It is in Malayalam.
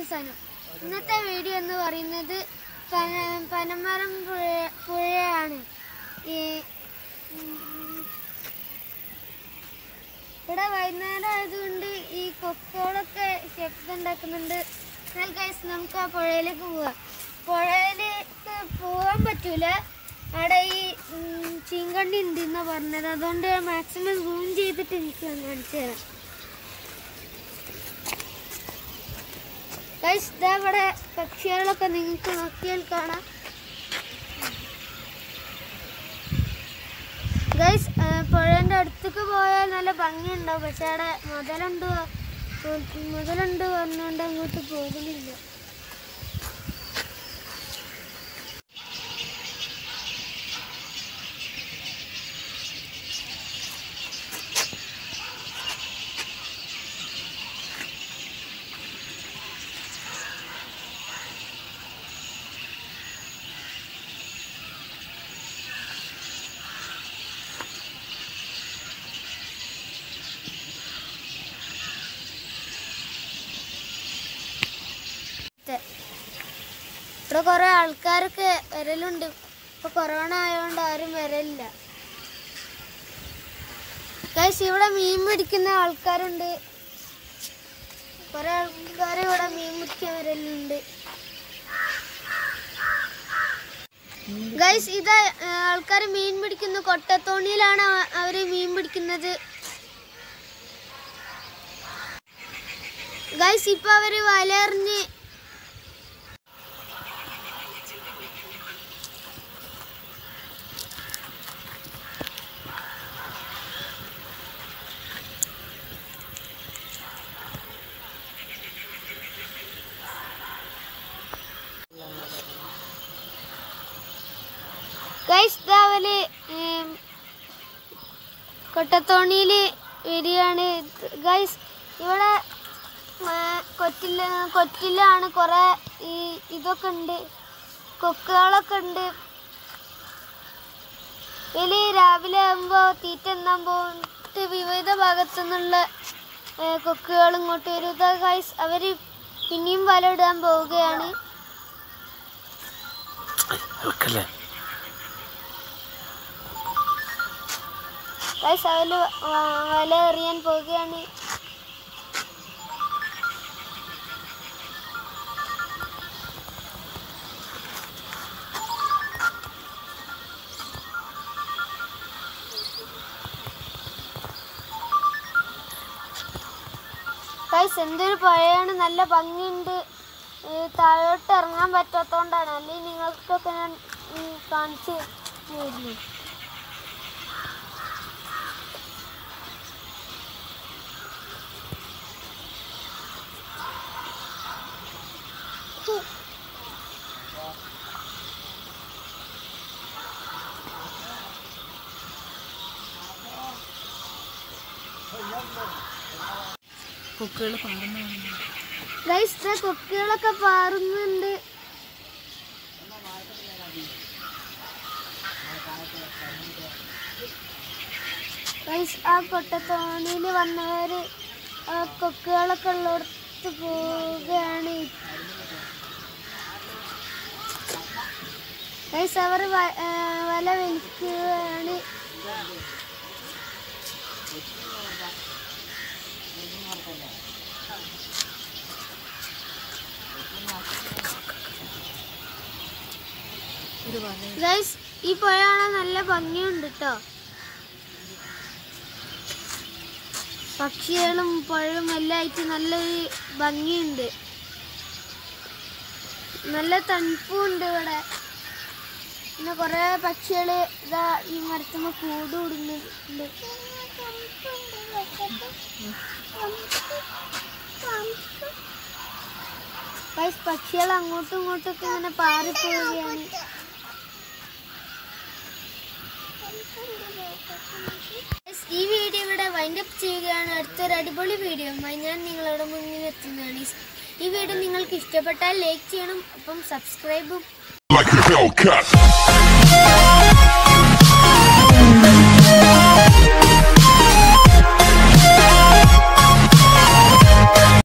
സനു. ഇന്നത്തെ വീഡിയോ എന്ന് പറയുന്നത് പനമരം പുഴയാണ്. ഇവിടെ വൈകുന്നേരം ആയതുകൊണ്ട് ഈ കൊക്കുകളൊക്കെ ശബ്ദം ഉണ്ടാക്കുന്നുണ്ട്. എന്നാൽ ഗൈസ് നമുക്ക് ആ പുഴയിലേക്ക് പോവാം. പുഴയിലേക്ക് പോകാൻ പറ്റൂല, അവിടെ ഈ ചീങ്കണ്ടി ഉണ്ട് എന്നാ പറഞ്ഞത്. അതുകൊണ്ട് മാക്സിമം സൂം ചെയ്തിട്ട് എനിക്ക് കാണിച്ചു തരാം. ഗൈസ് ഇതാ ഇവിടെ പക്ഷികളൊക്കെ നിങ്ങൾക്ക് നോക്കിയാൽ കാണാം. ഗൈസ് പുഴേൻ്റെ അടുത്തേക്ക് പോയാൽ നല്ല ഭംഗിയുണ്ടാവും, പക്ഷെ അവിടെ മുതലുണ്ട് പറഞ്ഞുകൊണ്ട് അങ്ങോട്ട് പോകുന്നില്ല. ഇവിടെ കുറെ ആൾക്കാരൊക്കെ വരലുണ്ട്. ഇപ്പൊ കൊറോണ ആയതുകൊണ്ട് ആരും വരലില്ല. ഗൈസ് ഇവിടെ മീൻ പിടിക്കുന്ന ആൾക്കാരുണ്ട്. കുറെ ആൾക്കാർ ഇവിടെ മീൻ പിടിക്കാൻ വരലുണ്ട്. ഗൈസ് ഇത് ആൾക്കാർ മീൻ പിടിക്കുന്ന കൊട്ടത്തോണിയിലാണ് അവര് മീൻ പിടിക്കുന്നത്. ഗൈസ് ഇപ്പൊ അവര് വലയെറിഞ്ഞ് ഗൈസ് അവര് കൊട്ടത്തോണിയില് വരികയാണ്. ഗൈസ് ഇവിടെ കൊറ്റിലാണ് കുറെ ഇതൊക്കെ ഉണ്ട്, കൊക്കുകളൊക്കെ ഉണ്ട്. ഇതില് രാവിലെ ആകുമ്പോ തീറ്റ എന്നാൻ പോയിട്ട് വിവിധ ഭാഗത്തു നിന്നുള്ള കൊക്കുകൾ ഇങ്ങോട്ട് വരും. ഗൈസ് അവര് പിന്നെയും വല ഇടാൻ പോവുകയാണ്. ഗൈസ് അവര് വല എറിയാൻ പോവുകയാണ്. ഗൈസ് എന്തൊരു പുഴയാണ്, നല്ല ഭംഗിയുണ്ട്. താഴോട്ട് ഇറങ്ങാൻ പറ്റാത്തതുകൊണ്ടാണ്, അല്ലെങ്കിൽ നിങ്ങൾക്കൊക്കെ ഞാൻ കാണിച്ചു തരുന്നു. ഗൈസ് കൊക്കുകളൊക്കെ പാറുന്നുണ്ട്. ഗൈസ് ആ കൊട്ടത്തോണിയിൽ വന്നവര് ആ കൊക്കുകളൊക്കെ ഉള്ളിടത്ത് പോവുകയാണ്. ഗൈസ് അവർ വല വലിക്കുകയാണ്. ഗൈസ് ഈ പുഴ കാണാൻ നല്ല ഭംഗിയുണ്ട് കേട്ടോ. പക്ഷികളും പുഴയും എല്ലാം ആയിട്ട് നല്ലൊരു ഭംഗിയുണ്ട്. നല്ല തണുപ്പുണ്ട് ഇവിടെ. പിന്നെ കുറെ പക്ഷികള് ഇതാ ഈ മരത്തുമ്മ കൂട് കൂടുന്നുണ്ട്. ഗൈസ് പക്ഷികൾ അങ്ങോട്ടും ഇങ്ങോട്ടൊക്കെ ഇങ്ങനെ പാറിപ്പോവുകയാണ്. ഈ വീഡിയോ ഇവിടെ വൈൻഡപ്പ് ചെയ്യുകയാണ്. അടുത്തൊരു അടിപൊളി വീഡിയോയുമായി ഞാൻ നിങ്ങളുടെ മുന്നിൽ എത്തുന്നതാണ്. ഈ വീഡിയോ നിങ്ങൾക്ക് ഇഷ്ടപ്പെട്ടാൽ ലൈക്ക് ചെയ്യണം, അപ്പം സബ്സ്ക്രൈബും.